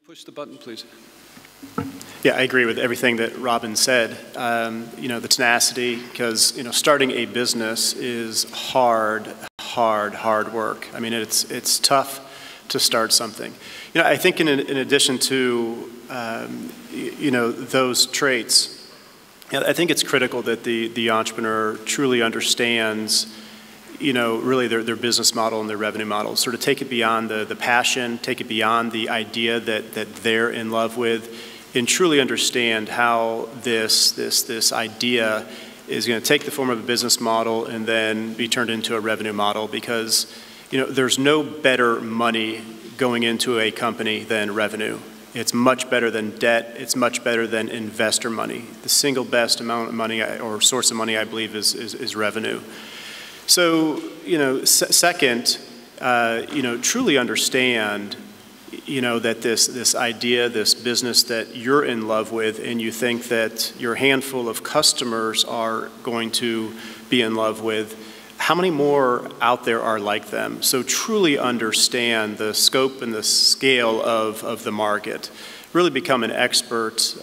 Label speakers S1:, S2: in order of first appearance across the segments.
S1: Push the button, please.
S2: Yeah, I agree with everything that Robin said. The tenacity, because starting a business is hard work. I mean, it's tough to start something. I think in addition to those traits, I think it's critical that the entrepreneur truly understands really their business model and their revenue model. Sort of take it beyond the passion, take it beyond the idea that they're in love with, and truly understand how this idea is going to take the form of a business model and then be turned into a revenue model, because there's no better money going into a company than revenue. It's much better than debt. It's much better than investor money. The single best amount of money or source of money, I believe, is revenue. So, second, truly understand, that this idea, this business that you're in love with, and you think that your handful of customers are going to be in love with, how many more out there are like them? So truly understand the scope and the scale of the market. Really become an expert,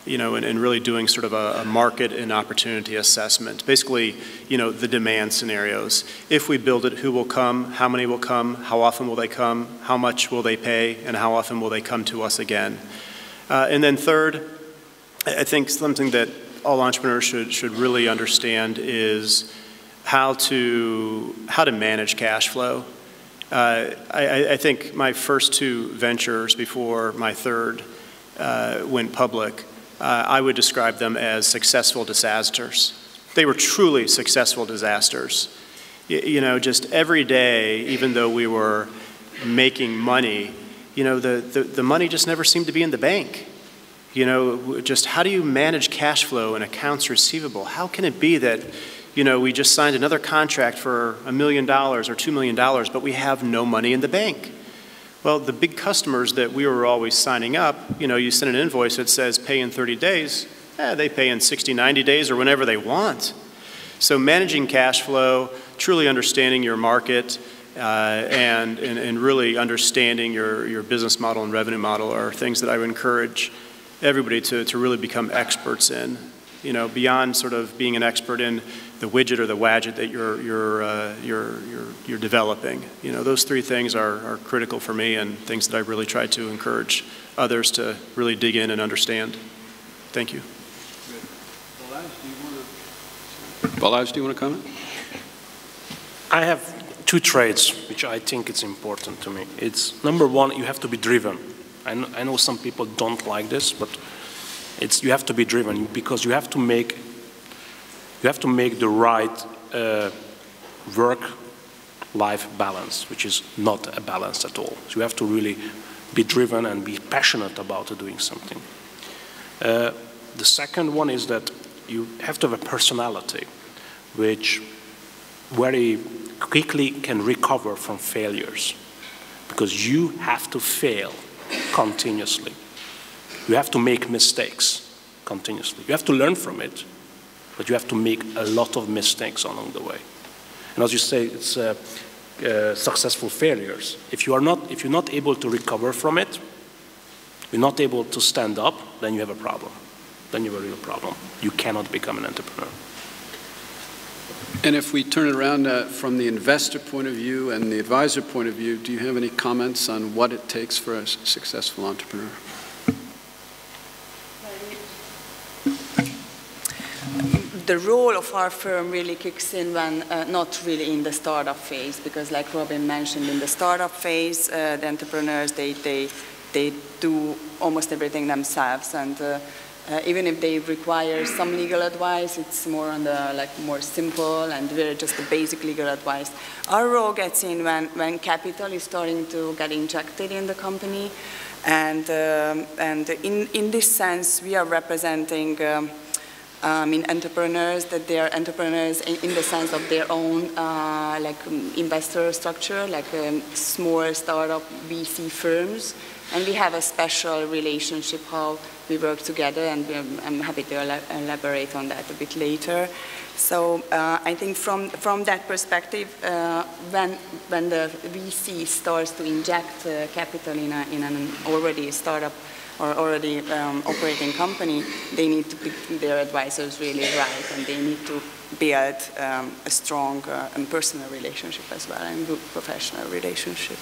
S2: and really doing sort of a market and opportunity assessment. Basically, the demand scenarios. If we build it, who will come? How many will come? How often will they come? How much will they pay? And how often will they come to us again? And then third, I think something that all entrepreneurs should really understand is how to manage cash flow. I think my first two ventures before my third went public, I would describe them as successful disasters. They were truly successful disasters. Just every day, even though we were making money, the money just never seemed to be in the bank. Just how do you manage cash flow and accounts receivable? How can it be that we just signed another contract for $1 million or $2 million, but we have no money in the bank? Well, the big customers that we were always signing up, you send an invoice that says pay in 30 days, they pay in 60, 90 days or whenever they want. So managing cash flow, truly understanding your market, and really understanding your business model and revenue model are things that I would encourage everybody to really become experts in. Beyond sort of being an expert in the widget or the wadget that you're developing. Those three things are critical for me, and things that I really try to encourage others to really dig in and understand. Thank you.
S1: Balazs, do you want to comment?
S3: I have two traits which I think it's important to me. It's number one, you have to be driven. I know some people don't like this, but you have to be driven, because you have to make the right work-life balance, which is not a balance at all. So you have to really be driven and be passionate about doing something. The second one is that you have to have a personality which very quickly can recover from failures, because you have to fail continuously. You have to make mistakes continuously. You have to learn from it, but you have to make a lot of mistakes along the way. And as you say, it's successful failures. If you're not able to recover from it, you're not able to stand up, then you have a problem. Then you have a real problem. You cannot become an entrepreneur.
S1: And if we turn it around from the investor point of view and the advisor point of view, do you have any comments on what it takes for a successful entrepreneur?
S4: The role of our firm really kicks in when not really in the startup phase, because like Robin mentioned, in the startup phase, the entrepreneurs, they do almost everything themselves, and even if they require some legal advice, it's more on the more simple and very just the basic legal advice. Our role gets in when capital is starting to get injected in the company, and in this sense, we are representing entrepreneurs, that they are entrepreneurs in the sense of their own investor structure, like small startup VC firms. And we have a special relationship how we work together, and I'm happy to elaborate on that a bit later. So I think from that perspective, when the VC starts to inject capital in an already startup or already operating company, they need to pick their advisors really right, and they need to build a strong and personal relationship as well, and good professional relationship.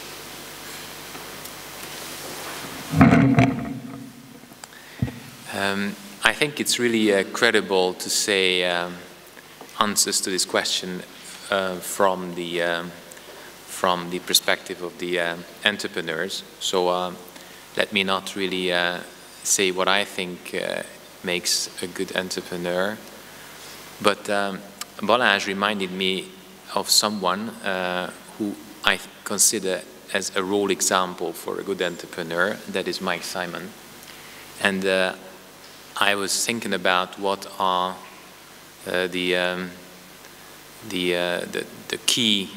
S5: I think it's really credible to say answers to this question from the perspective of the entrepreneurs. So let me not really say what I think makes a good entrepreneur. But Balázs reminded me of someone who I consider as a role example for a good entrepreneur. That is Mike Simon. And I was thinking about what are the key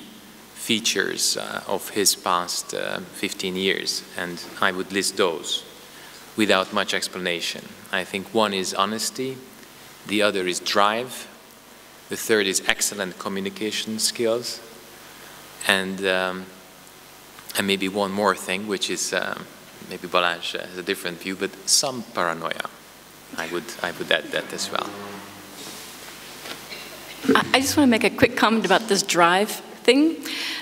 S5: features of his past 15 years, and I would list those without much explanation. I think one is honesty, the other is drive, the third is excellent communication skills, and maybe one more thing, which is maybe Balázs has a different view, but some paranoia. I would add that as well.
S6: I just want to make a quick comment about this drive thing.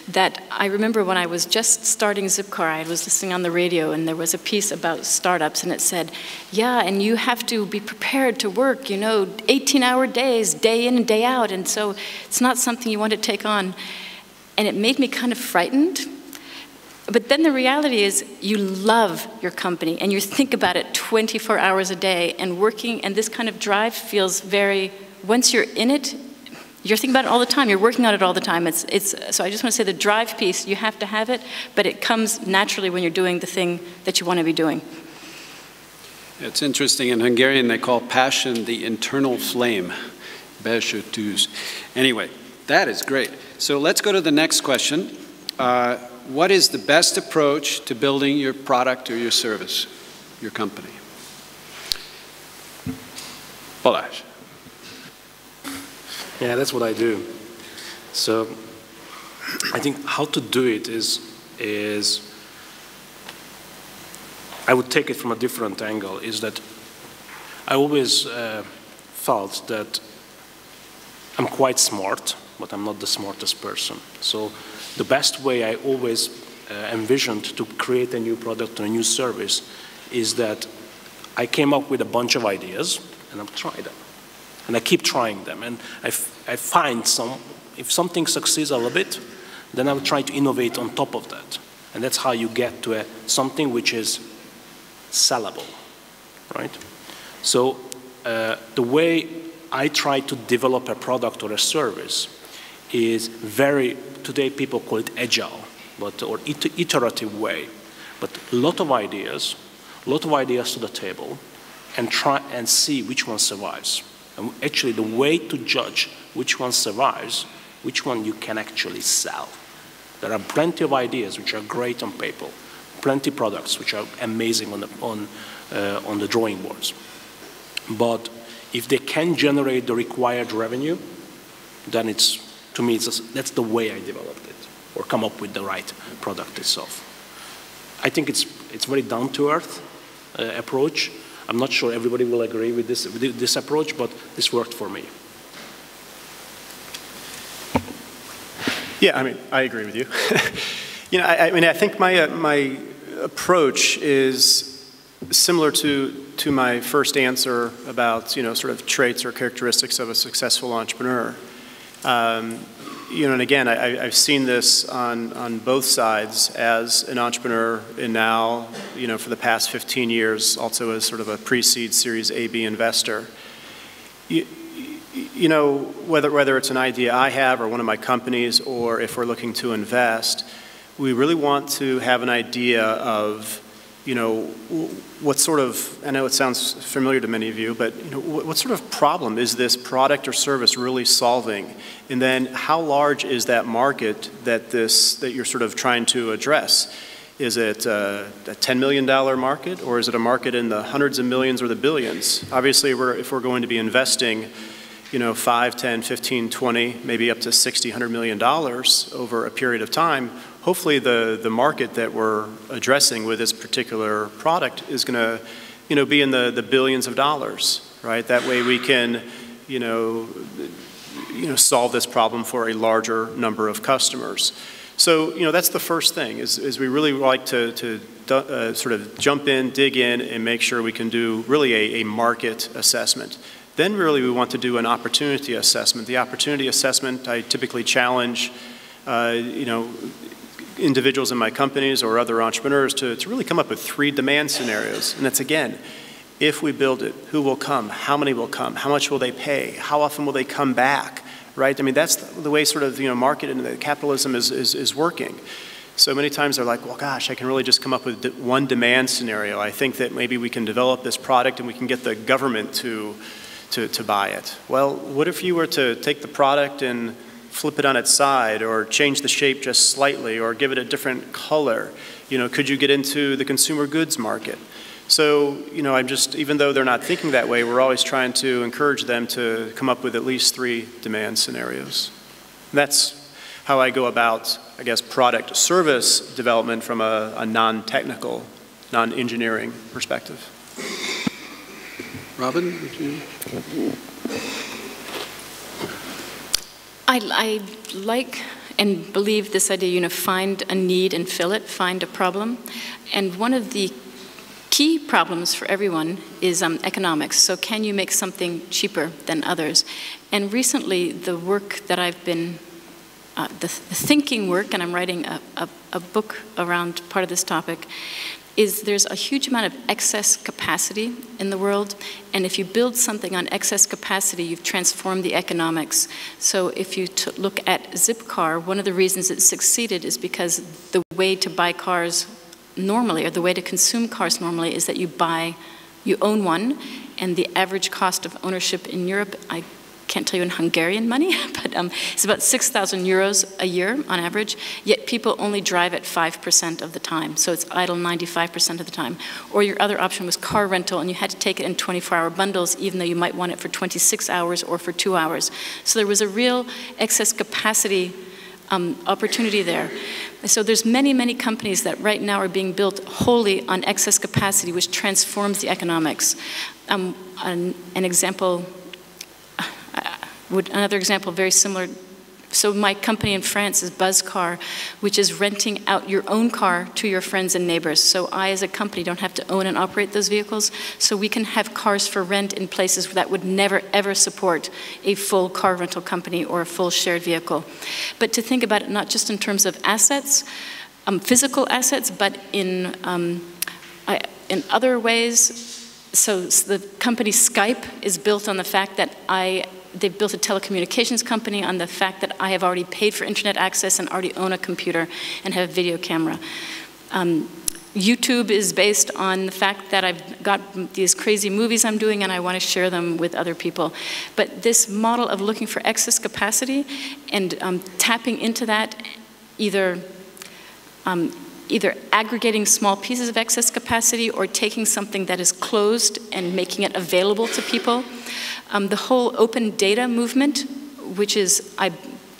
S6: That I remember when I was just starting Zipcar, I was listening on the radio, and there was a piece about startups, and it said, yeah, and you have to be prepared to work, you know, 18-hour days, day in and day out, and so it's not something you want to take on. And it made me kind of frightened. But then the reality is you love your company and you think about it 24 hours a day, and working, and this kind of drive feels very, once you're in it, you're thinking about it all the time, you're working on it all the time. So I just want to say the drive piece, you have to have it, but it comes naturally when you're doing the thing that you want to be doing.
S1: It's interesting, in Hungarian they call passion the internal flame. Belső. Anyway, that is great. So let's go to the next question. What is the best approach to building your product or your service, your company? Balázs.
S3: Yeah, that's what I do. So I think how to do it is I would take it from a different angle, is that I always felt that I'm quite smart, but I'm not the smartest person. So the best way I always envisioned to create a new product or a new service is that I came up with a bunch of ideas and I've tried them. And I keep trying them. And I find if something succeeds a little bit, then I will try to innovate on top of that. And that's how you get to something which is sellable, right? So the way I try to develop a product or a service is today people call it agile, or iterative way. But a lot of ideas to the table, and try and see which one survives. And actually the way to judge which one survives, which one you can actually sell. There are plenty of ideas which are great on paper, plenty of products which are amazing on the drawing boards. But if they can generate the required revenue, then to me, that's the way I developed it, or come up with the right product itself. I think it's very down-to-earth approach. I'm not sure everybody will agree with this approach, but this worked for me.
S2: Yeah, I mean, I agree with you. You know, I think my approach is similar to my first answer about, sort of traits or characteristics of a successful entrepreneur. And again, I've seen this on both sides as an entrepreneur, and now, for the past 15 years, also as sort of a pre-seed Series A, B investor. Whether it's an idea I have or one of my companies, or if we're looking to invest, we really want to have an idea of, what sort of, I know it sounds familiar to many of you, but what sort of problem is this product or service really solving? And then how large is that market that you're sort of trying to address? Is it a $10 million market, or is it a market in the hundreds of millions or the billions? Obviously, if we're going to be investing, you know, 5, 10, 15, 20, maybe up to $60, $100 million over a period of time, hopefully the market that we're addressing with this particular product is going to, you know, be in the billions of dollars, right? That way we can, you know, solve this problem for a larger number of customers. So, you know, that's the first thing, is we really like to sort of jump in, dig in, and make sure we can do really a market assessment. Then really we want to do an opportunity assessment. The opportunity assessment, I typically challenge, you know, individuals in my companies or other entrepreneurs to really come up with 3 demand scenarios. And that's, again, if we build it, who will come? How many will come? How much will they pay? How often will they come back? Right? I mean, that's the way sort of, you know, market and the capitalism is working. So many times they're like, well, gosh, I can really just come up with one demand scenario. I think that maybe we can develop this product and we can get the government to buy it. Well, what if you were to take the product and flip it on its side, or change the shape just slightly, or give it a different color? You know, could you get into the consumer goods market? So, you know, even though they're not thinking that way, we're always trying to encourage them to come up with at least 3 demand scenarios. And that's how I go about, I guess, product service development from a non-technical, non-engineering perspective.
S1: Robin, would you?
S6: I like and believe this idea, you know, find a need and fill it, find a problem. And one of the key problems for everyone is economics. So can you make something cheaper than others? And recently, the work that I've been, the thinking work, and I'm writing a book around part of this topic, is there's a huge amount of excess capacity in the world, and if you build something on excess capacity, you've transformed the economics. So if you look at Zipcar, one of the reasons it succeeded is because the way to buy cars normally, or the way to consume cars normally, is that you own one, and the average cost of ownership in Europe, I can't tell you in Hungarian money, but it's about 6,000 euros a year on average, yet people only drive at 5% of the time, so it's idle 95% of the time. Or your other option was car rental, and you had to take it in 24-hour bundles, even though you might want it for 26 hours or for 2 hours. So there was a real excess capacity opportunity there. So there's many, many companies that right now are being built wholly on excess capacity, which transforms the economics. Another example very similar, so my company in France is Buzzcar, which is renting out your own car to your friends and neighbors. So I, as a company, don't have to own and operate those vehicles, so we can have cars for rent in places that would never, ever support a full car rental company or a full shared vehicle. But to think about it not just in terms of assets, physical assets, but in other ways. So the company Skype is built on the fact that they've built a telecommunications company on the fact that I have already paid for internet access and already own a computer and have a video camera. YouTube is based on the fact that I've got these crazy movies I'm doing and I want to share them with other people. But this model of looking for excess capacity and tapping into that, either aggregating small pieces of excess capacity or taking something that is closed and making it available to people. The whole open data movement, which is I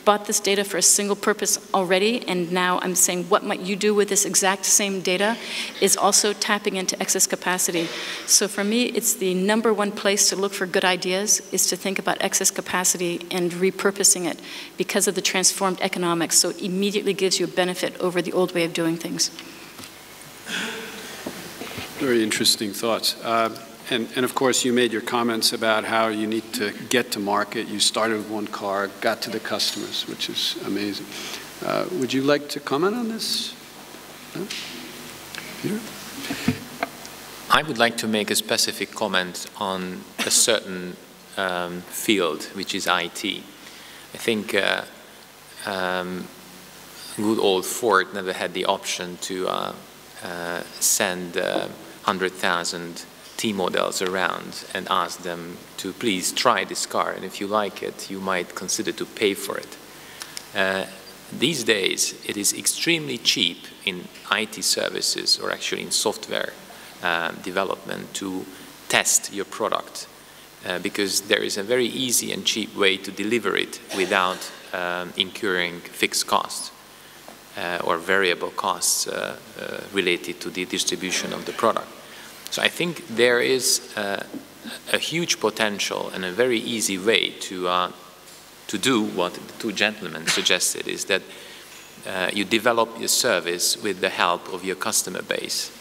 S6: bought this data for a single purpose already, and now I'm saying what might you do with this exact same data, is also tapping into excess capacity. So for me, it's the #1 place to look for good ideas is to think about excess capacity and repurposing it because of the transformed economics. So it immediately gives you a benefit over the old way of doing things.
S1: Very interesting thoughts. And of course, you made your comments about how you need to get to market. You started with one car, got to the customers, which is amazing. Would you like to comment on this? No? Peter?
S5: I would like to make a specific comment on a certain field, which is IT. I think good old Ford never had the option to send 100,000 T-models around and ask them to please try this car, and if you like it, you might consider to pay for it. these days it is extremely cheap in IT services, or actually in software development, to test your product because there is a very easy and cheap way to deliver it without incurring fixed costs or variable costs related to the distribution of the product. So I think there is a huge potential and a very easy way to do what the two gentlemen suggested, is that you develop your service with the help of your customer base,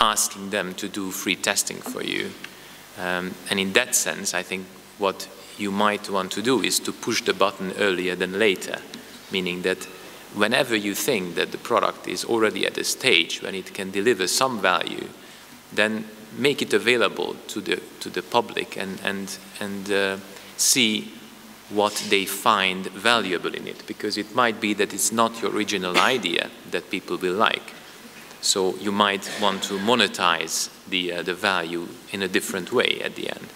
S5: asking them to do free testing for you. And in that sense, I think what you might want to do is to push the button earlier than later, meaning that whenever you think that the product is already at a stage when it can deliver some value, then make it available to the public and see what they find valuable in it, because it might be that it's not your original idea that people will like. So you might want to monetize the value in a different way at the end.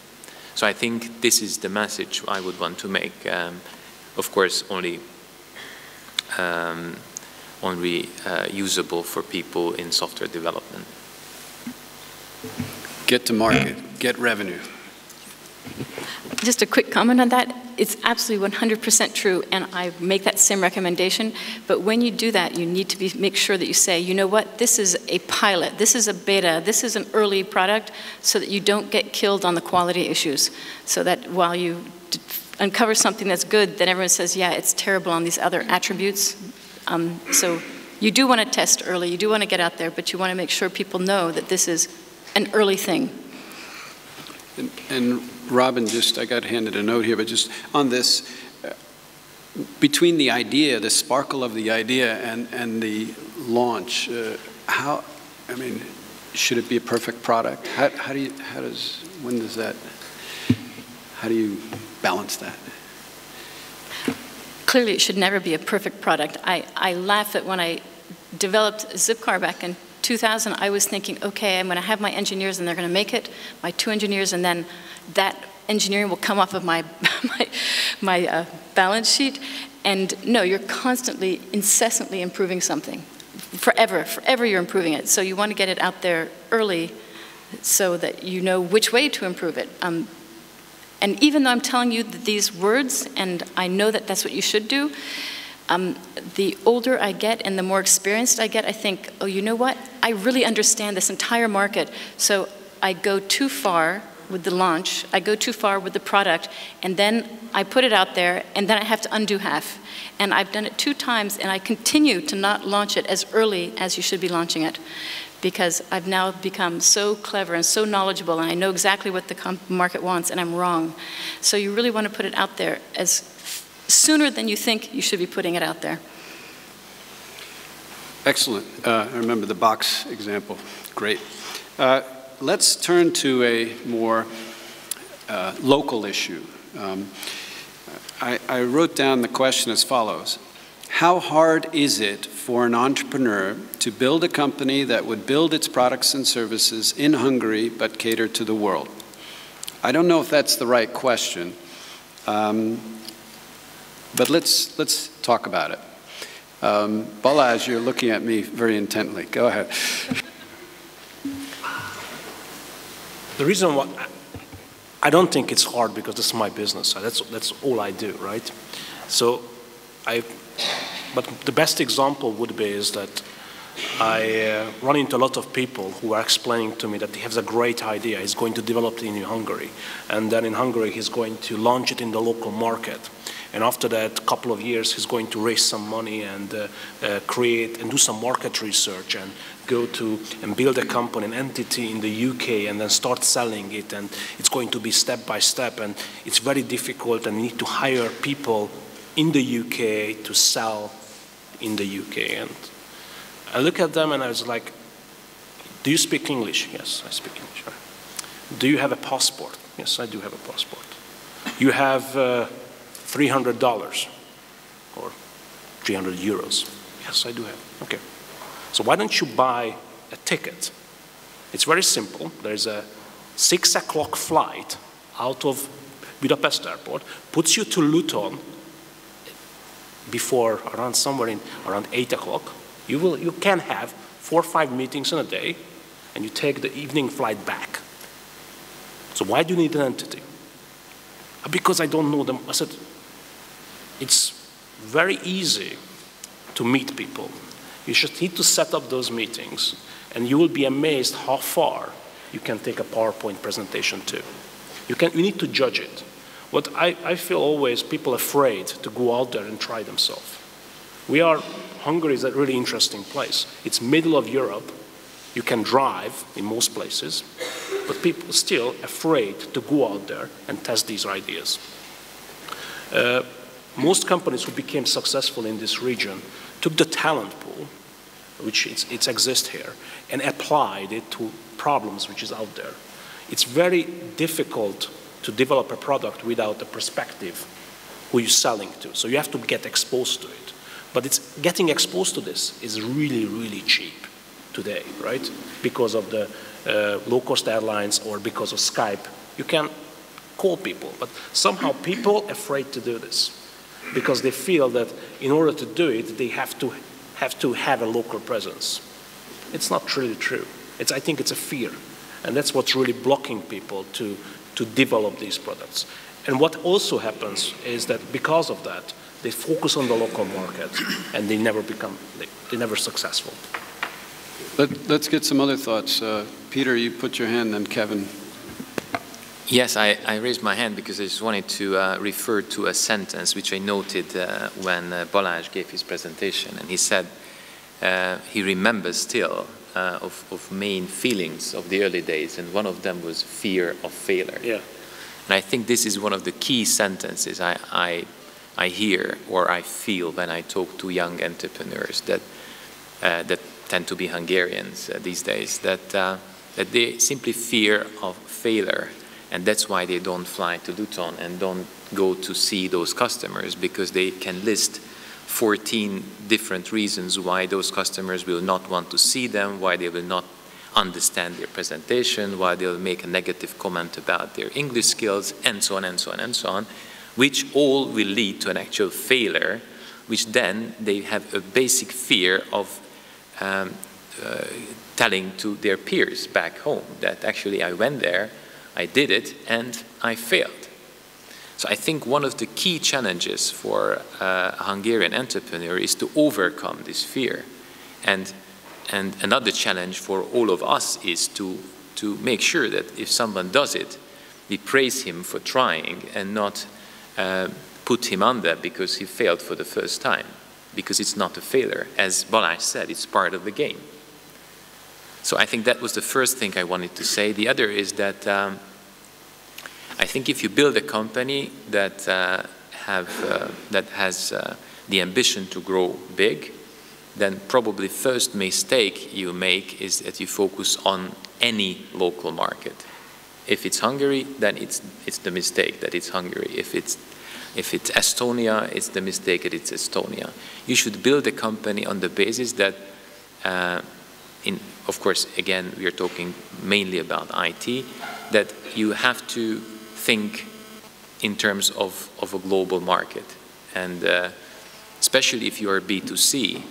S5: So I think this is the message I would want to make. Of course, only usable for people in software development.
S1: Get to market, get revenue.
S6: Just a quick comment on that. It's absolutely 100% true, and I make that same recommendation. But when you do that, you need to make sure that you say, you know what, this is a pilot, this is a beta, this is an early product, so that you don't get killed on the quality issues. So that while you uncover something that's good, then everyone says, yeah, it's terrible on these other attributes. So you do want to test early, you do want to get out there, but you want to make sure people know that this is an early thing.
S1: And Robin, I got handed a note here, but just on this, between the idea, the sparkle of the idea and the launch, should it be a perfect product? How do you balance that?
S6: Clearly, it should never be a perfect product. I laugh at when I developed Zipcar back in 2000, I was thinking, okay, I'm going to have my engineers and they're going to make it, my 2 engineers, and then that engineering will come off of my balance sheet. And no, you're constantly, incessantly improving something. Forever you're improving it. So you want to get it out there early so that you know which way to improve it. And even though I'm telling you these words, and I know that that's what you should do, the older I get and the more experienced I get, I think, oh, you know what? I really understand this entire market. So I go too far with the launch, I go too far with the product, and then I put it out there, and then I have to undo half. And I've done it 2 times, and I continue to not launch it as early as you should be launching it, because I've now become so clever and so knowledgeable, and I know exactly what the market wants, and I'm wrong. So you really want to put it out there as sooner than you think you should be putting it out there.
S1: Excellent. I remember the box example. Great. Let's turn to a more local issue. I wrote down the question as follows. How hard is it for an entrepreneur to build a company that would build its products and services in Hungary but cater to the world? I don't know if that's the right question, but let's talk about it. Balázs, you're looking at me very intently. Go ahead.
S3: The reason why I don't think it's hard, because this is my business. That's all I do, right? So but the best example would be is that I run into a lot of people who are explaining to me that he has a great idea. He's going to develop it in Hungary, and then in Hungary he's going to launch it in the local market. And after that couple of years, he's going to raise some money and create and do some market research and go to and build a company, an entity in the UK, and then start selling it. And it's going to be step by step, and it's very difficult, and you need to hire people in the UK to sell in the UK. And I look at them and I was like, do you speak English? Yes, I speak English. Right. Do you have a passport? Yes, I do have a passport. You have $300 or 300 euros. Yes, I do have. Okay. So why don't you buy a ticket? It's very simple. There's a 6 o'clock flight out of Budapest airport, puts you to Luton. before around around 8 o'clock. You can have 4 or 5 meetings in a day, and you take the evening flight back. So why do you need an entity? Because I don't know them. I said, it's very easy to meet people. You just need to set up those meetings, and you will be amazed how far you can take a PowerPoint presentation to. You need to judge it. What I feel always people afraid to go out there and try themselves. Hungary is a really interesting place. It's middle of Europe. You can drive in most places, but people are still afraid to go out there and test these ideas. Most companies who became successful in this region took the talent pool, which exists here, and applied it to problems which is out there. It's very difficult to develop a product without a perspective who you're selling to. So you have to get exposed to it. But getting exposed to this is really, really cheap today, right? Because of the low-cost airlines or because of Skype, you can call people. But somehow people are afraid to do this because they feel that in order to do it, they have to have a local presence. It's not really true. I think it's a fear. And that's what's really blocking people to develop these products. And what also happens is that because of that, they focus on the local market and they're never successful.
S1: Let's get some other thoughts. Peter, you put your hand, and Kevin.
S5: Yes, I raised my hand because I just wanted to refer to a sentence which I noted when Balázs gave his presentation. And he said he remembers still of main feelings of the early days, and one of them was fear of failure.
S3: Yeah.
S5: And I think this is one of the key sentences I hear or I feel when I talk to young entrepreneurs that tend to be Hungarians these days, that they simply fear of failure, and that's why they don't fly to Luton and don't go to see those customers, because they can list 14 different reasons why those customers will not want to see them, why they will not understand their presentation, why they'll make a negative comment about their English skills, and so on and so on and so on, which all will lead to an actual failure, which then they have a basic fear of telling to their peers back home that actually I went there, I did it, and I failed. So I think one of the key challenges for a Hungarian entrepreneur is to overcome this fear. And another challenge for all of us is to make sure that if someone does it, we praise him for trying and not put him under because he failed for the first time, because it's not a failure. As Balázs said, it's part of the game. So I think that was the first thing I wanted to say. The other is that I think if you build a company that has the ambition to grow big, then probably first mistake you make is that you focus on any local market. If it's Hungary, then it's the mistake that it's Hungary. If it's Estonia, it's the mistake that it's Estonia. You should build a company on the basis that, of course, again, we are talking mainly about IT, that you have to think in terms of a global market. And especially if you are B2C,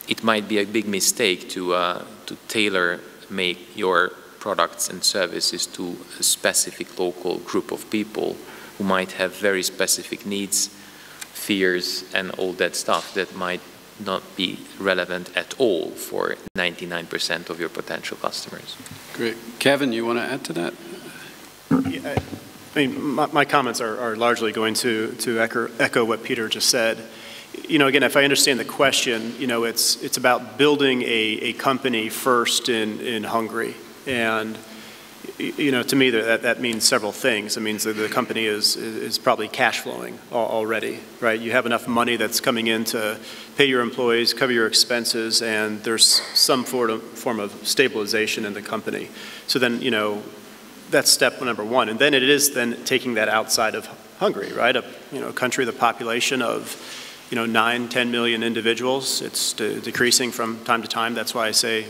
S5: it might be a big mistake to tailor-make your products and services to a specific local group of people who might have very specific needs, fears, and all that stuff that might not be relevant at all for 99% of your potential customers.
S1: Great. Kevin, you want to add to that?
S2: Yeah, I mean, my comments are largely going to echo what Peter just said. You know, again, if I understand the question, you know, it's about building a company first in Hungary. And, you know, to me, that means several things. It means that the company is probably cash flowing already, right? You have enough money that's coming in to pay your employees, cover your expenses, and there's some form of stabilization in the company. So then, you know, that's step number one. And then it is then taking that outside of Hungary, right? A country with a population of, 9, 10 million individuals. It's decreasing from time to time. That's why I say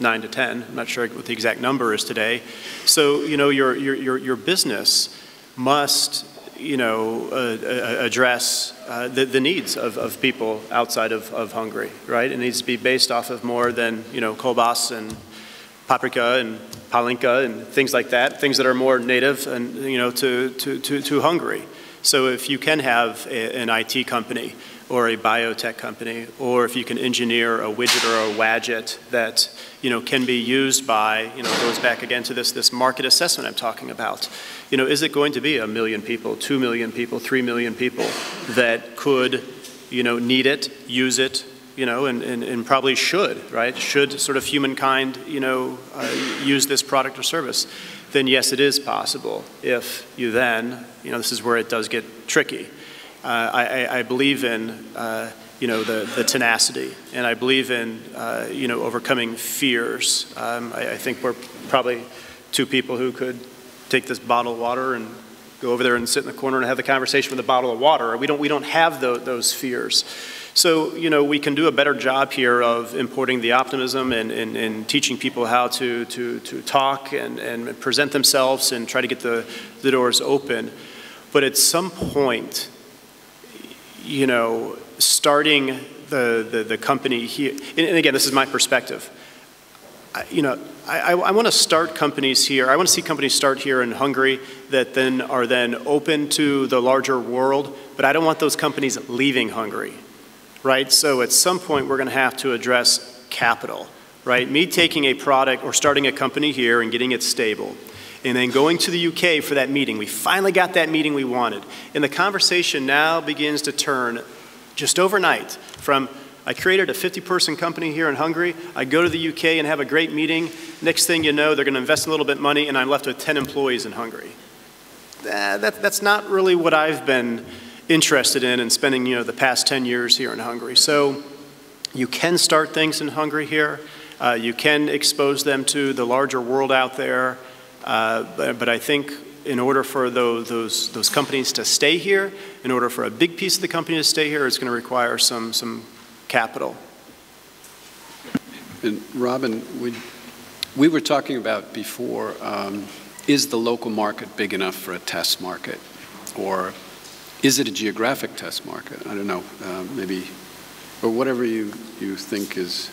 S2: 9 to 10. I'm not sure what the exact number is today. So, your business must, address the needs of people outside of Hungary, right? It needs to be based off of more than, you know, kolbas and paprika and palinka and things like that, things that are more native and, you know, to Hungary. So if you can have an IT company or a biotech company, or if you can engineer a widget or a wadget that, you know, can be used by, you know, goes back again to this market assessment I'm talking about. You know, is it going to be 1 million people, 2 million people, 3 million people that could, you know, need it, use it, you know, and probably should, right? Should sort of humankind, you know, use this product or service? Then yes, it is possible if you then, you know, this is where it does get tricky. I believe in, you know, the tenacity, and I believe in, you know, overcoming fears. I think we're probably two people who could take this bottle of water and go over there and sit in the corner and have the conversation with a bottle of water. We don't have those fears. So, you know, we can do a better job here of importing the optimism and teaching people how to talk and present themselves and try to get the doors open. But at some point, you know, starting the company here, and again, this is my perspective. You know, I want to start companies here. I want to see companies start here in Hungary that then are open to the larger world, but I don't want those companies leaving Hungary, right? So at some point, we're going to have to address capital, right? Me taking a product or starting a company here and getting it stable, and then going to the UK for that meeting. We finally got that meeting we wanted. And the conversation now begins to turn just overnight from, I created a 50-person company here in Hungary, I go to the UK and have a great meeting. Next thing you know, they're going to invest a little bit of money and I'm left with 10 employees in Hungary. That's not really what I've been interested in spending, you know, the past 10 years here in Hungary. So you can start things in Hungary here. You can expose them to the larger world out there. But I think in order for those companies to stay here, in order for a big piece of the company to stay here, it's going to require some capital.
S1: And Robin, we were talking about before, is the local market big enough for a test market? Or is it a geographic test market? I don't know, maybe, or whatever you think is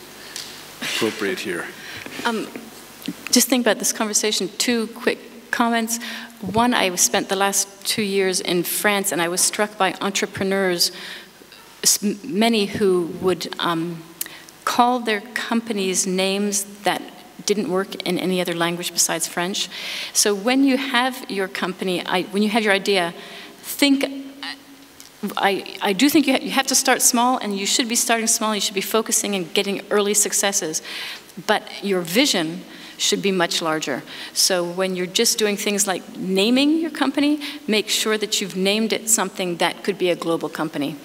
S1: appropriate here.
S6: Just think about this conversation, 2 quick comments. One, I spent the last 2 years in France, and I was struck by entrepreneurs, many who would call their companies names that didn't work in any other language besides French. So when you have your company, when you have your idea, I do think you have to start small, and you should be starting small. You should be focusing and getting early successes. But your vision should be much larger. So when you're just doing things like naming your company, make sure that you've named it something that could be a global company.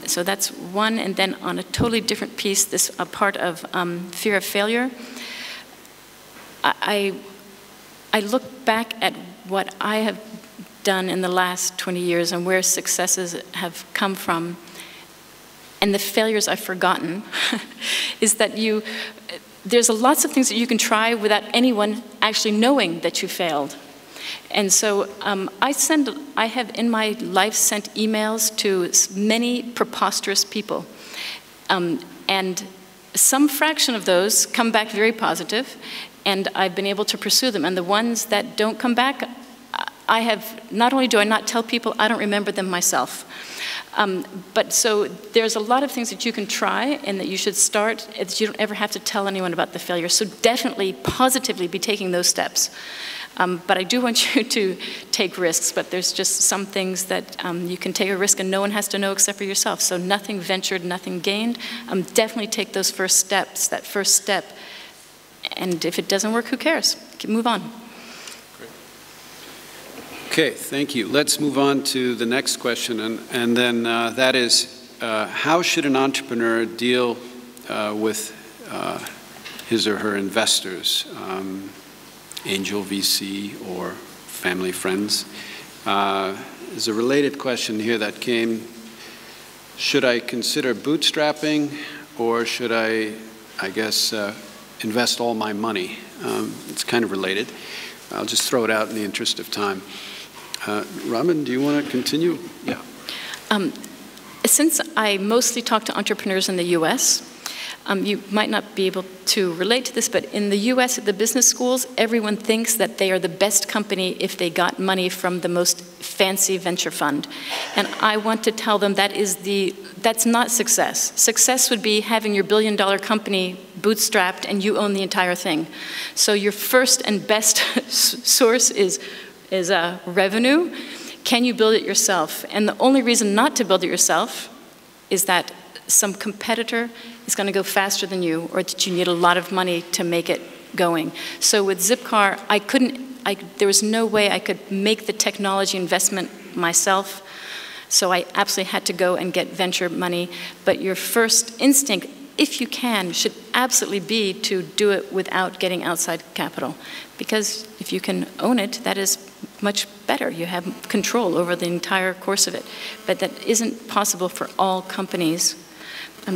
S6: So that's one. And then on a totally different piece, a part of fear of failure. I look back at what I have done in the last 20 years and where successes have come from, and the failures I've forgotten, is that there's lots of things that you can try without anyone actually knowing that you failed. And so I have in my life sent emails to many preposterous people. And some fraction of those come back very positive, and I've been able to pursue them. And the ones that don't come back, not only do I not tell people, I don't remember them myself. But so there's a lot of things that you can try and that you should start. You don't ever have to tell anyone about the failure. So definitely, positively be taking those steps. But I do want you to take risks, but there's just some things that you can take a risk and no one has to know except for yourself. So nothing ventured, nothing gained. Definitely take those first steps, that first step. And if it doesn't work, who cares? Move on.
S1: Okay, thank you. Let's move on to the next question, and then that is, how should an entrepreneur deal with his or her investors, angel VC or family friends? There's a related question here that came, should I consider bootstrapping, or should I guess, invest all my money? It's kind of related. I'll just throw it out in the interest of time. Robin, do you want to continue? Yeah.
S6: Since I mostly talk to entrepreneurs in the US, you might not be able to relate to this, but in the US at the business schools, everyone thinks that they are the best company if they got money from the most fancy venture fund. And I want to tell them that's not success. Success would be having your billion-dollar company bootstrapped and you own the entire thing. So your first and best source is revenue. Can you build it yourself? And the only reason not to build it yourself is that some competitor is going to go faster than you, or that you need a lot of money to make it going. So with Zipcar, there was no way I could make the technology investment myself, so I absolutely had to go and get venture money. But your first instinct, if you can, should absolutely be to do it without getting outside capital. Because if you can own it, that is much better. You have control over the entire course of it. But that isn't possible for all companies.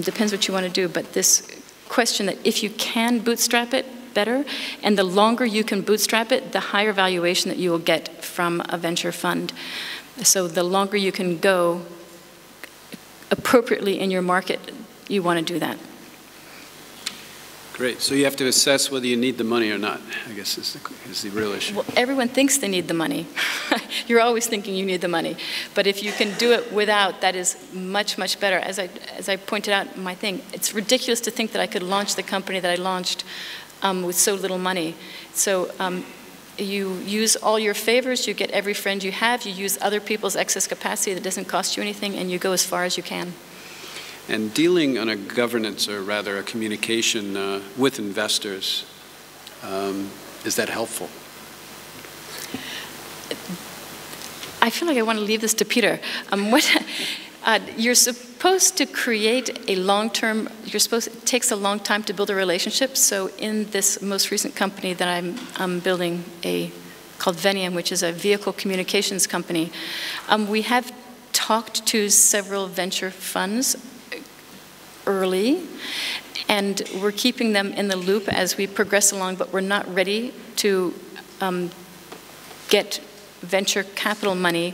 S6: Depends what you want to do, but this question that if you can bootstrap it, better, and the longer you can bootstrap it, the higher valuation that you will get from a venture fund. So the longer you can go appropriately in your market, you want to do that.
S1: Great. So you have to assess whether you need the money or not, I guess is the real issue.
S6: Well, everyone thinks they need the money. You're always thinking you need the money. But if you can do it without, that is much, much better. As I pointed out in my thing, it's ridiculous to think that I could launch the company that I launched with so little money. So you use all your favors, you get every friend you have, you use other people's excess capacity that doesn't cost you anything, and you go as far as you can.
S1: And dealing on a governance, or rather a communication with investors, is that helpful?
S6: I feel like I want to leave this to Peter. You're supposed to create a long-term, it takes a long time to build a relationship. So in this most recent company that I'm building, called Venium, which is a vehicle communications company, we have talked to several venture funds early, and we're keeping them in the loop as we progress along, but we're not ready to get venture capital money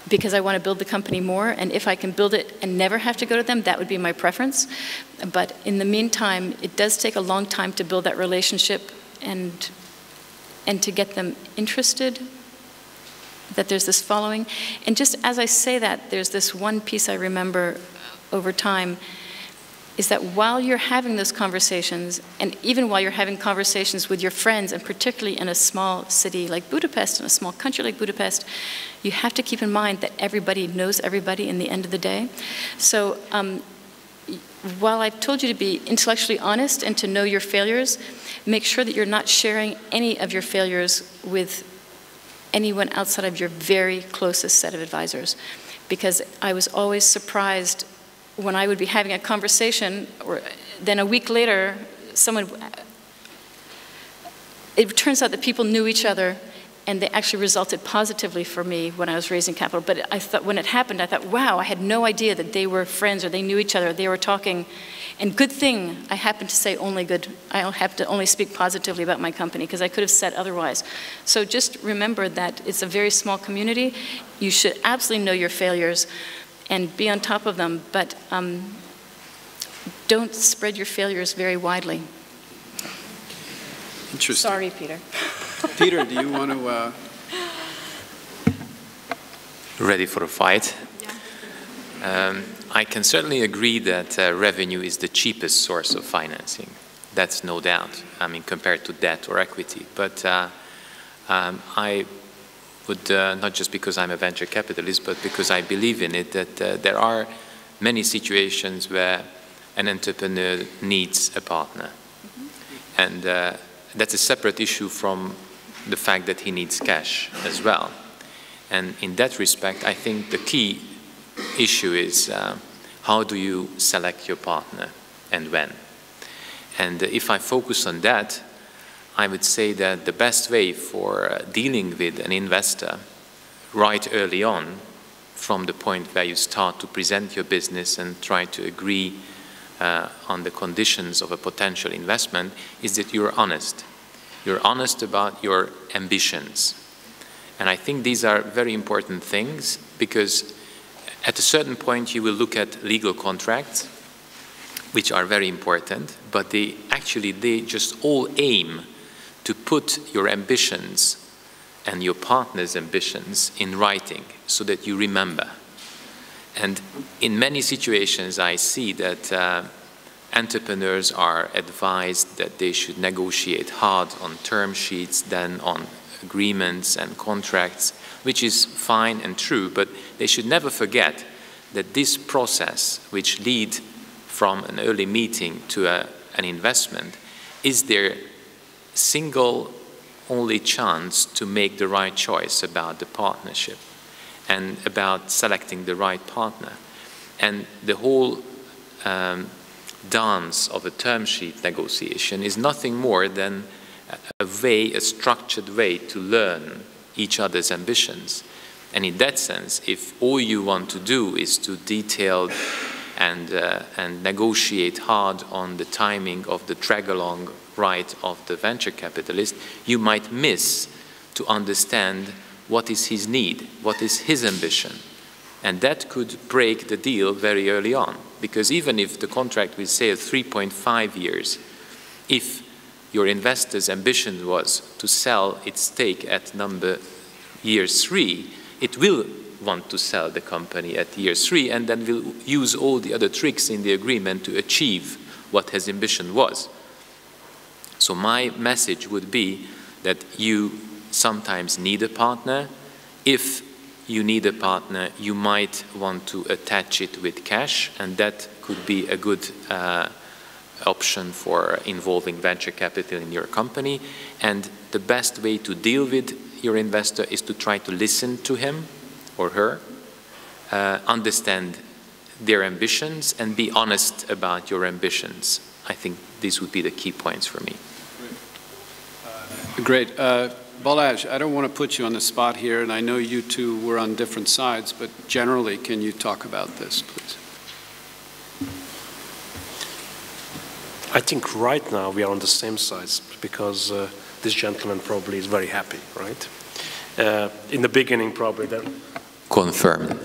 S6: because I want to build the company more, and if I can build it and never have to go to them, that would be my preference. But in the meantime, it does take a long time to build that relationship and to get them interested, that there's this following. And just as I say that, there's this one piece I remember over time, is that while you're having those conversations, and even while you're having conversations with your friends, and particularly in a small city like Budapest, in a small country like Budapest, you have to keep in mind that everybody knows everybody in the end of the day. So while I've told you to be intellectually honest and to know your failures, make sure that you're not sharing any of your failures with anyone outside of your very closest set of advisors. Because I was always surprised when I would be having a conversation, or then a week later, it turns out that people knew each other, and they actually resulted positively for me when I was raising capital. But I thought, when it happened, I thought, wow, I had no idea that they were friends, or they knew each other, or they were talking. And good thing I happened to say only good. I have to only speak positively about my company, because I could have said otherwise. So just remember that it's a very small community. You should absolutely know your failures and be on top of them, but don't spread your failures very widely.
S1: Interesting.
S6: Sorry, Peter.
S1: Peter, do you want to...
S5: Ready for a fight? Yeah. I can certainly agree that revenue is the cheapest source of financing. That's no doubt, I mean, compared to debt or equity. But I would, not just because I'm a venture capitalist, but because I believe in it, that there are many situations where an entrepreneur needs a partner. Mm-hmm. And that's a separate issue from the fact that he needs cash as well. And in that respect, I think the key issue is how do you select your partner and when? And if I focus on that, I would say that the best way for dealing with an investor right early on, from the point where you start to present your business and try to agree on the conditions of a potential investment, is that you're honest. You're honest about your ambitions. And I think these are very important things, because At a certain point, you will look at legal contracts, which are very important, but they just all aim to put your ambitions and your partner's ambitions in writing so that you remember. And in many situations, I see that entrepreneurs are advised that they should negotiate hard on term sheets, then on agreements and contracts, which is fine and true, but they should never forget that this process, which leads from an early meeting to an investment, is their single only chance to make the right choice about the partnership and about selecting the right partner. And the whole dance of a term sheet negotiation is nothing more than a structured way to learn each other's ambitions. And in that sense, if all you want to do is to detail and negotiate hard on the timing of the drag-along right of the venture capitalist, you might miss to understand what is his need, what is his ambition. And that could break the deal very early on. Because even if the contract will say 3.5 years, if your investor's ambition was to sell its stake at year 3, it will want to sell the company at year 3 and then will use all the other tricks in the agreement to achieve what his ambition was. So my message would be that you sometimes need a partner. If you need a partner, you might want to attach it with cash, and that could be a good option for involving venture capital in your company. And the best way to deal with your investor is to try to listen to him or her, understand their ambitions, and be honest about your ambitions. I think these would be the key points for me.
S1: Great. Balázs, I don't want to put you on the spot here, and I know you two were on different sides, but generally, can you talk about this, please?
S3: I think right now we are on the same sides because this gentleman probably is very happy, right? In the beginning, probably. Then.
S5: Confirmed.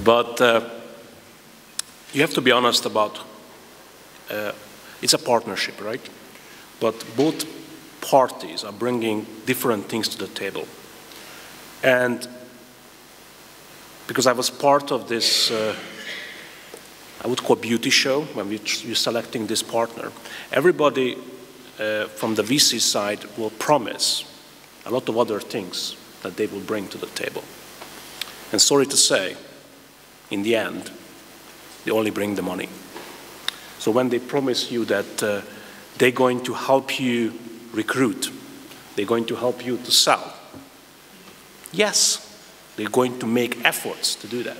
S3: But you have to be honest about, it's a partnership, right? But both parties are bringing different things to the table. And because I was part of this, I would call beauty show, when you're selecting this partner, everybody from the VC side will promise a lot of other things that they will bring to the table. And sorry to say, in the end, they only bring the money. So when they promise you that they're going to help you recruit, they're going to help you to sell, yes, they're going to make efforts to do that.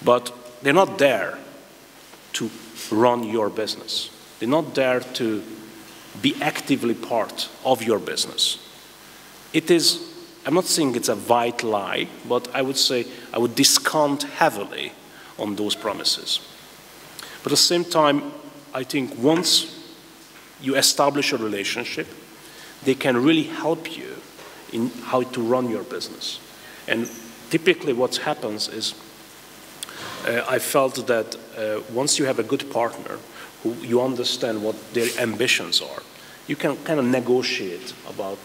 S3: But they're not there to run your business. They're not there to be actively part of your business. It is, I'm not saying it's a white lie, but I would say I would discount heavily on those promises. But at the same time, I think once you establish a relationship, they can really help you in how to run your business. And typically what happens is, I felt that once you have a good partner who you understand what their ambitions are, you can kind of negotiate about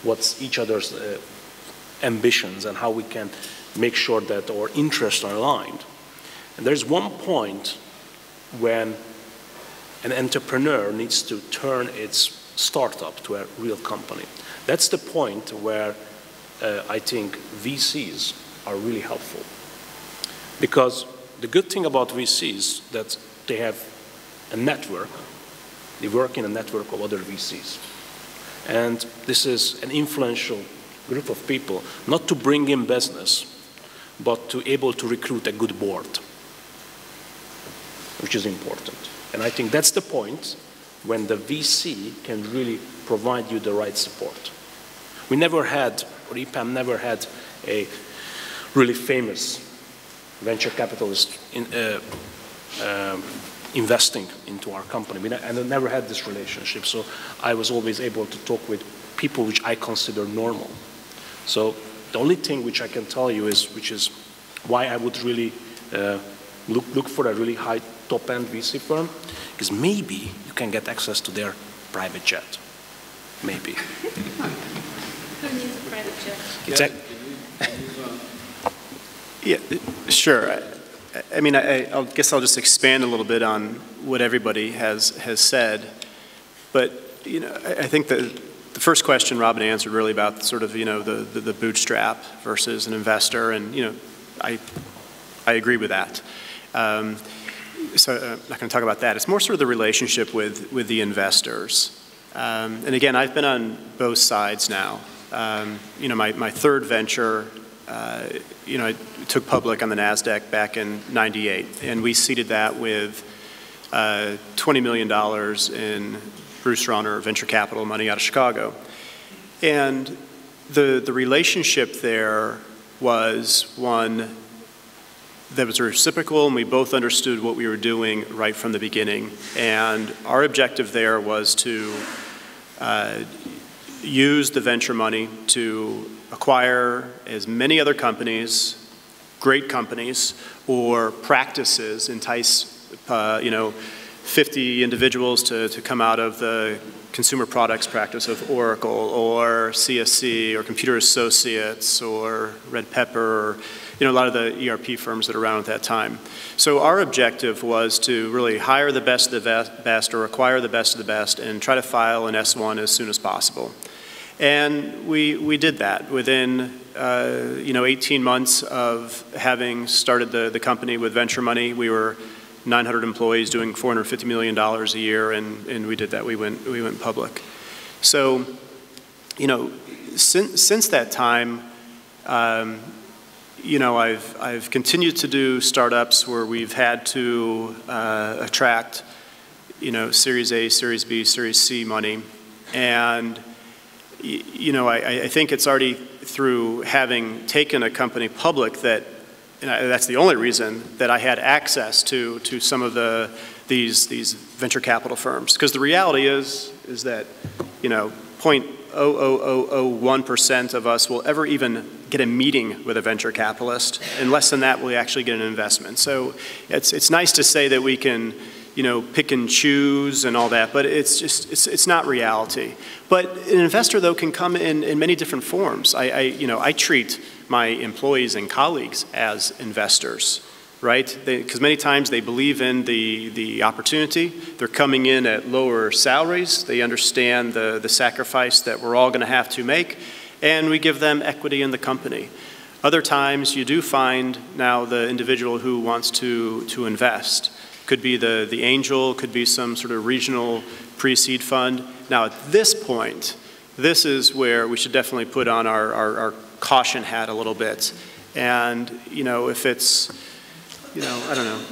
S3: what's each other's ambitions and how we can make sure that our interests are aligned. And there's one point when an entrepreneur needs to turn its startup to a real company. That's the point where I think VCs are really helpful. Because the good thing about VCs is that they have a network. They work in a network of other VCs. And this is an influential group of people, not to bring in business, but to able to recruit a good board, which is important. And I think that's the point when the VC can really provide you the right support. We never had, or AmCham never had, a really famous venture capitalist investing into our company. And I never had this relationship, so I was always able to talk with people which I consider normal. So The only thing which I can tell you is, which is why I would really look for a really high top-end VC firm, is maybe you can get access to their private jet. Maybe.
S6: Who needs a private jet?
S3: Exactly.
S2: Yeah, sure. I mean, I guess I'll just expand a little bit on what everybody has said. But, you know, I think the first question Robin answered really about sort of, you know, the bootstrap versus an investor. And, you know, I agree with that. So I'm not going to talk about that. It's more sort of the relationship with the investors. And again, I've been on both sides now. You know, my third venture, you know, I took public on the NASDAQ back in '98, and we seeded that with $20 million in Bruce Rauner venture capital money out of Chicago. And the relationship there was one that was reciprocal, and we both understood what we were doing right from the beginning. And our objective there was to use the venture money to acquire as many other companies, great companies, or practices, entice, you know, 50 individuals to come out of the consumer products practice of Oracle or CSC or Computer Associates or Red Pepper, or, you know, a lot of the ERP firms that are around at that time. So our objective was to really hire the best of the best or acquire the best of the best and try to file an S1 as soon as possible. And we did that within, you know, 18 months of having started the company with venture money. We were 900 employees doing $450 million a year, and we did that. We went public. So, you know, since that time, you know, I've continued to do startups where we've had to attract, you know, Series A, Series B, Series C money, and you know, I think it's already through having taken a company public that, and that's the only reason that I had access to some of these venture capital firms. Because the reality is that, you know, 0.00001% of us will ever even get a meeting with a venture capitalist, and less than that will actually get an investment. So it's nice to say that we can, you know, pick and choose and all that, but it's not reality. But an investor, though, can come in many different forms. You know, I treat my employees and colleagues as investors, right? Because many times they believe in the opportunity. They're coming in at lower salaries. They understand the sacrifice that we're all going to have to make, and we give them equity in the company. Other times you do find now the individual who wants to invest. Could be the angel, could be some sort of regional pre-seed fund. Now at this point, this is where we should definitely put on our caution hat a little bit. And, you know, if it's, you know, I don't know,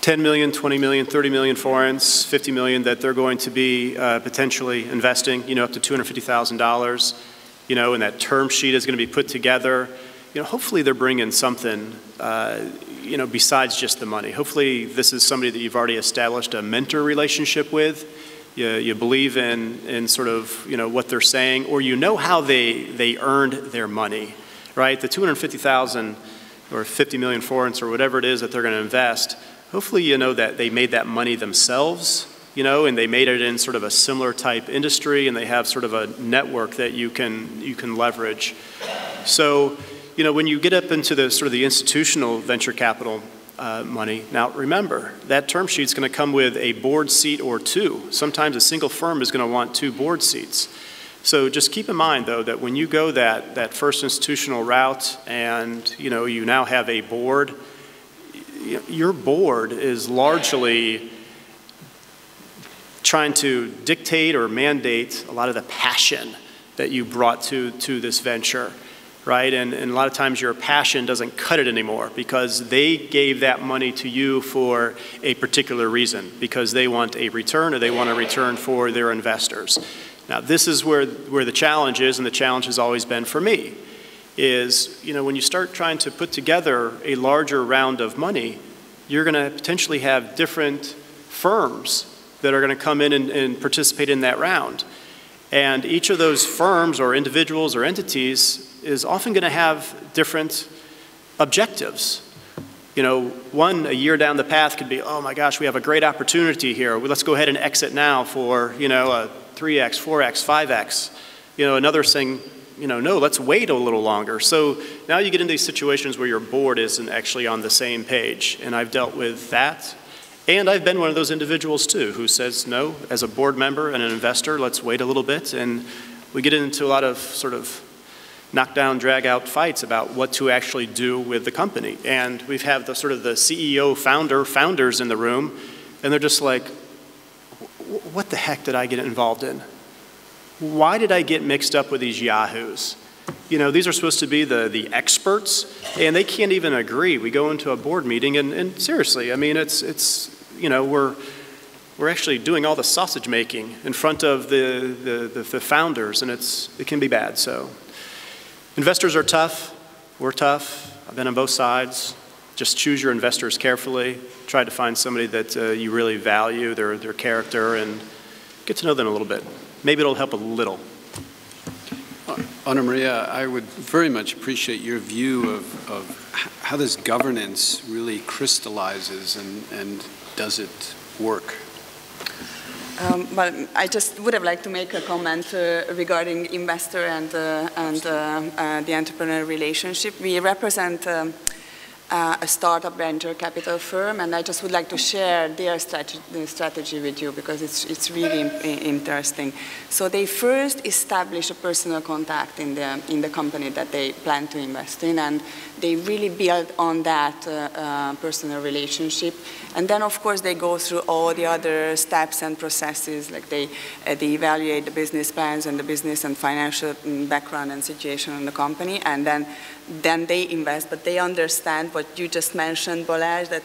S2: 10 million, 20 million, 30 million forints, 50 million that they're going to be potentially investing, you know, up to $250,000, you know, and that term sheet is going to be put together, you know, hopefully they're bringing something, you know, besides just the money. Hopefully this is somebody that you've already established a mentor relationship with. You believe in sort of, you know, what they're saying, or you know how they earned their money, right? The 250,000 or 50 million forints or whatever it is that they're going to invest, hopefully you know that they made that money themselves, you know, and they made it in sort of a similar type industry, and they have sort of a network that you can leverage. So, you know, when you get up into the sort of the institutional venture capital money, now remember, that term sheet's going to come with a board seat or two. Sometimes a single firm is going to want 2 board seats. So just keep in mind, though, that when you go that first institutional route and, you know, you now have a board, your board is largely trying to dictate or mandate a lot of the passion that you brought to this venture. Right? And a lot of times your passion doesn't cut it anymore because they gave that money to you for a particular reason, because they want a return, or they want a return for their investors. Now this is where the challenge is, and the challenge has always been for me, is, you know, when you start trying to put together a larger round of money, you're going to potentially have different firms that are going to come in and participate in that round. And each of those firms or individuals or entities is often going to have different objectives. You know, one, a year down the path could be, oh my gosh, we have a great opportunity here. Let's go ahead and exit now for, you know, a 3x, 4x, 5x. You know, another saying, you know, no, let's wait a little longer. So now you get into these situations where your board isn't actually on the same page. And I've dealt with that. And I've been one of those individuals too, who says, no, as a board member and an investor, let's wait a little bit. And we get into a lot of sort of knockdown, drag-out fights about what to actually do with the company. And we've had the sort of the CEO, founders in the room, and they're just like, what the heck did I get involved in? Why did I get mixed up with these yahoos? You know, these are supposed to be the experts, and they can't even agree. We go into a board meeting, and seriously, I mean, it's you know, we're actually doing all the sausage making in front of the founders, and it can be bad, so. Investors are tough. We're tough. I've been on both sides. Just choose your investors carefully. Try to find somebody that you really value, their character, and get to know them a little bit. Maybe it'll help a little.
S1: Anna Maria, I would very much appreciate your view of how this governance really crystallizes and does it work?
S4: Well, I just would have liked to make a comment regarding investor and the entrepreneur relationship. We represent a startup venture capital firm, and I just would like to share their strategy with you because it's really interesting. So they first establish a personal contact in the company that they plan to invest in, and they really build on that personal relationship. And then, of course, they go through all the other steps and processes, like they evaluate the business plans and the business and financial background and situation in the company, and then they invest. But they understand what you just mentioned, Balázs, that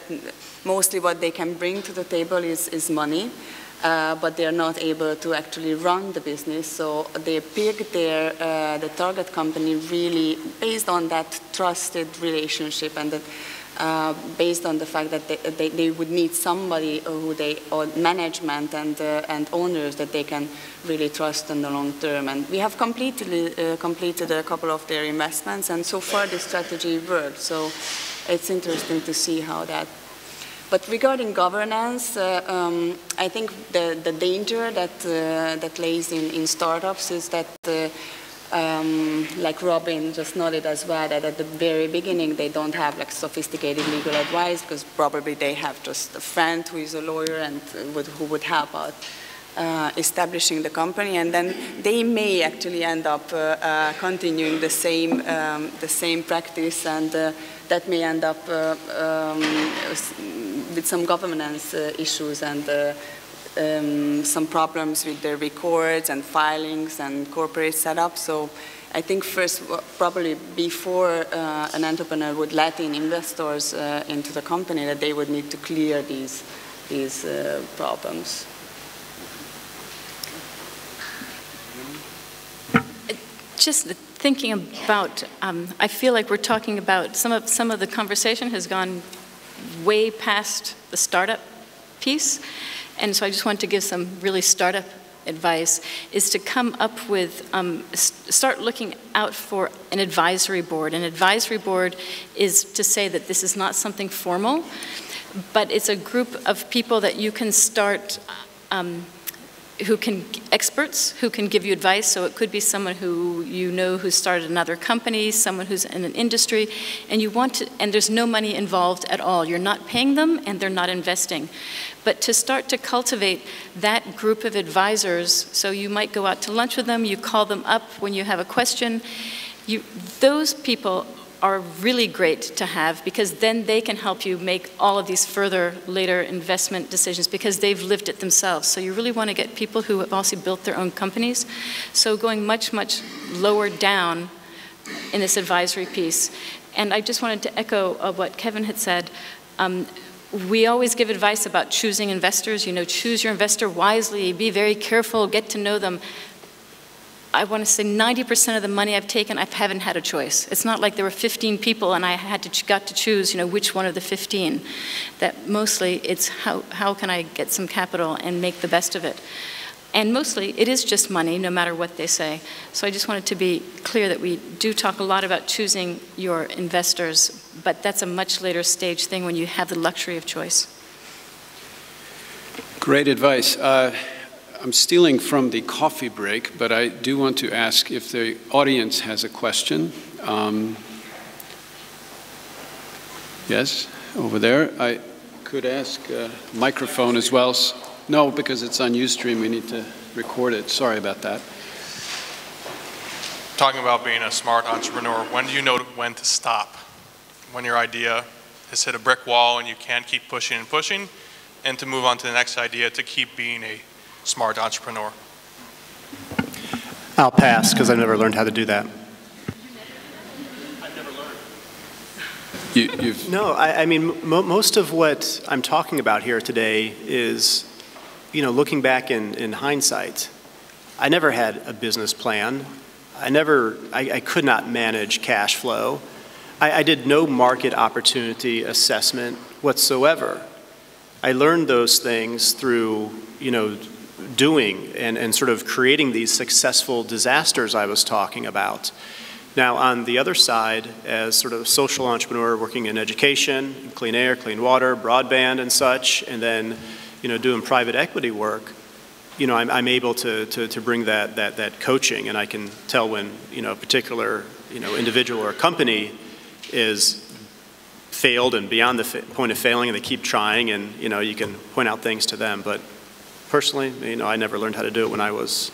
S4: mostly what they can bring to the table is money, but they're not able to actually run the business. So they pick the target company really based on that trusted relationship, and that based on the fact that they would need somebody or management and owners that they can really trust in the long term. And we have completed a couple of their investments, and so far the strategy worked. So it's interesting to see how that. But regarding governance, I think the danger that lays in startups is that like Robin just noted as well, that at the very beginning they don't have like sophisticated legal advice because probably they have just a friend who is a lawyer and who would help out establishing the company, and then they may actually end up continuing the same practice, and that may end up with some governance issues and some problems with the records and filings and corporate setup. So I think first, probably before an entrepreneur would let in investors into the company, that they would need to clear these problems.
S6: Just thinking about, I feel like we're talking about, some of the conversation has gone way past the startup piece. And so I just want to give some really startup advice, is to come up with, start looking out for an advisory board. An advisory board is to say that this is not something formal, but it's a group of people that you can start, experts who can give you advice. So it could be someone who you know who started another company, someone who's in an industry, and you want to, and there's no money involved at all. You're not paying them and they're not investing. But to start to cultivate that group of advisors, so you might go out to lunch with them, you call them up when you have a question. Those people are really great to have, because then they can help you make all of these later investment decisions, because they've lived it themselves. So you really want to get people who have also built their own companies. So going much, much lower down in this advisory piece. And I just wanted to echo what Kevin had said. We always give advice about choosing investors. You know, choose your investor wisely, be very careful, get to know them. I want to say 90% of the money I've taken, I haven't had a choice. It's not like there were 15 people and I got to choose, you know, which one of the 15. That mostly it's how can I get some capital and make the best of it. And mostly, it is just money, no matter what they say. So I just wanted to be clear that we do talk a lot about choosing your investors, but that's a much later stage thing when you have the luxury of choice.
S1: Great advice. I'm stealing from the coffee break, but I do want to ask if the audience has a question. Yes, over there. I could ask microphone as well. No, because it's on Ustream, we need to record it. Sorry about that.
S7: Talking about being a smart entrepreneur, when do you know when to stop? When your idea has hit a brick wall and you can't keep pushing and pushing, and to move on to the next idea to keep being a smart entrepreneur?
S2: I'll pass, because I've never learned how to do that.
S7: I've never learned.
S2: No, I mean, most of what I'm talking about here today is, you know, looking back in hindsight. I never had a business plan. I could not manage cash flow. I did no market opportunity assessment whatsoever. I learned those things through, you know, doing and sort of creating these successful disasters I was talking about. Now, on the other side, as sort of a social entrepreneur working in education, clean air, clean water, broadband and such, and then, you know, doing private equity work, you know, I'm able to bring that coaching, and I can tell when, you know, a particular, you know, individual or company is failed and beyond the point of failing, and they keep trying, and, you know, you can point out things to them. But personally, you know, I never learned how to do it when I was